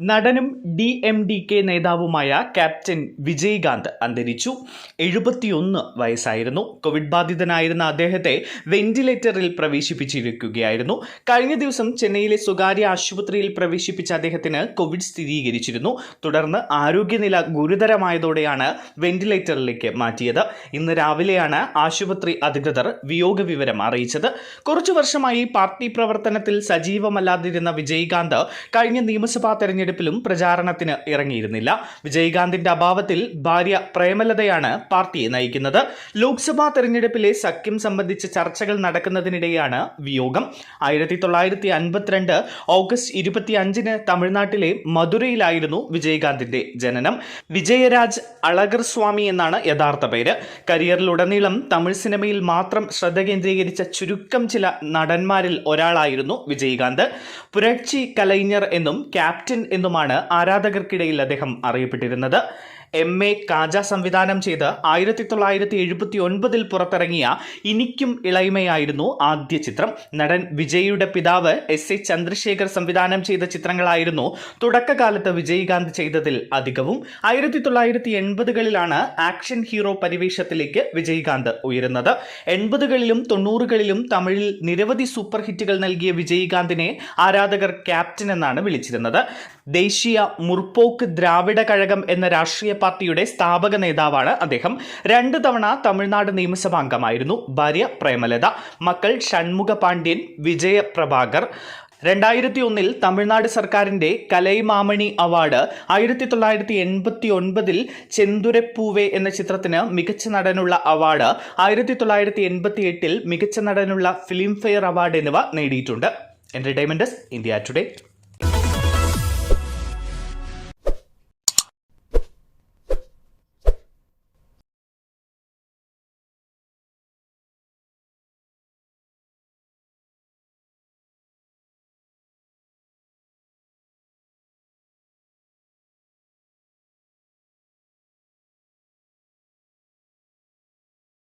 നടനും DMDK നേതാവുമായ captain Vijayakanth അന്തരിച്ചു. 71 വയസ്സായിരുന്നു. കോവിഡ് ബാധിതനായിരുന്ന അദ്ദേഹത്തെ വെന്റിലേറ്ററിൽ പ്രവേശിപ്പിച്ചിരിക്കുകയായിരുന്നു. കഴിഞ്ഞ ദിവസം ചെന്നൈയിലെ സ്വകാര്യ ആശുപത്രിയിൽ പ്രവേശിപ്പിച്ച അദ്ദേഹത്തിന് കോവിഡ് സ്ഥിരീകരിച്ചിരുന്നു. തുടർന്ന് ആരോഗ്യനില ഗുരുതരമായതോടെയാണ് വെന്റിലേറ്ററിലേക്ക് മാറ്റിയത്. ഇന്ന് രാവിലെയാണ് ആശുപത്രി അധികൃതർ വിയോഗ വിവരം അറിയിച്ചത്. കുറച്ചു വർഷമായി പാർട്ടി പ്രവർത്തനത്തിൽ സജീവമല്ലാതിരുന്ന വിജയകാന്ത് കഴിഞ്ഞ നിയമസഭാ തെരഞ്ഞെടുപ്പിലും പ്രചാരണത്തിന് ഇറങ്ങിയിരുന്നില്ല. വിജയകാന്തിന്റെ അഭാവത്തിൽ ഭാര്യ പ്രേമലതയാണ് പാർട്ടിയെ നയിക്കുന്നത്. ലോക്സഭാ തെരഞ്ഞെടുപ്പിലെ സഖ്യം സംബന്ധിച്ച് ചർച്ചകൾ നടക്കുന്നതിനിടെയാണ് വിയോഗം. 1952 ഓഗസ്റ്റ് 25 തമിഴ്നാട്ടിലെ മധുരയിലായിരുന്നു വിജയകാന്തിന്റെ ജനനം. വിജയരാജ് അളഗർ സ്വാമി എന്നാണ് യഥാർത്ഥ പേര്. കരിയറിലുടനീളം തമിഴ് സിനിമയിൽ മാത്രം ശ്രദ്ധ കേന്ദ്രീകരിച്ച ചുരുക്കം ചില നടന്മാരിൽ ഒരാളായിരുന്നു വിജയകാന്ത്. പുരട്ചി കലൈഞ്ഞർ എന്നും ക്യാപ്റ്റൻ എന്നുമാണ് ആരാധകർക്കിടയിൽ അദ്ദേഹം അറിയപ്പെട്ടിരുന്നത്. MA കാജ സംവിധാനം ചെയ്ത് 1979 പുറത്തിറങ്ങിയ ഇനിക്കും ഇളയമയായിരുന്നു ആദ്യ ചിത്രം. നടൻ വിജയുടെ പിതാവ് SA ചന്ദ്രശേഖർ സംവിധാനം ചെയ്ത ചിത്രങ്ങളായിരുന്നു തുടക്കകാലത്ത് വിജയകാന്ത് ചെയ്തതിൽ അധികവും. 1980കളിലാണ് ആക്ഷൻ ഹീറോ പരിവേഷത്തിലേക്ക് വിജയകാന്ത് ഉയരുന്നത്. 80കളിലും 90കളിലും തമിഴിൽ നിരവധി സൂപ്പർ ഹിറ്റുകൾ നൽകിയ വിജയകാന്തിനെ ആരാധകർ ക്യാപ്റ്റൻ എന്നാണ് വിളിച്ചിരുന്നത്. ദേശീയ മുർപോക്ക് ദ്രാവിഡ കഴകം എന്ന രാഷ്ട്രീയ പാർട്ടിയുടെ സ്ഥാപക നേതാവാണ് അദ്ദേഹം. 2 തവണ തമിഴ്നാട് നിയമസഭാംഗമായിരുന്നു. ഭാര്യ പ്രേമലത, മക്കൾ ഷൺമുഖ പാണ്ഡ്യൻ, വിജയ പ്രഭാകർ. 2001 തമിഴ്നാട് സർക്കാരിന്റെ കലൈമാമണി അവാർഡ്, 1989 ചെന്തുരപ്പൂവേ എന്ന ചിത്രത്തിന് മികച്ച നടനുള്ള അവാർഡ്, 1988 മികച്ച നടനുള്ള ഫിലിം ഫെയർ അവാർഡ് എന്നിവ നേടിയിട്ടുണ്ട്. Entertainment desk, India today.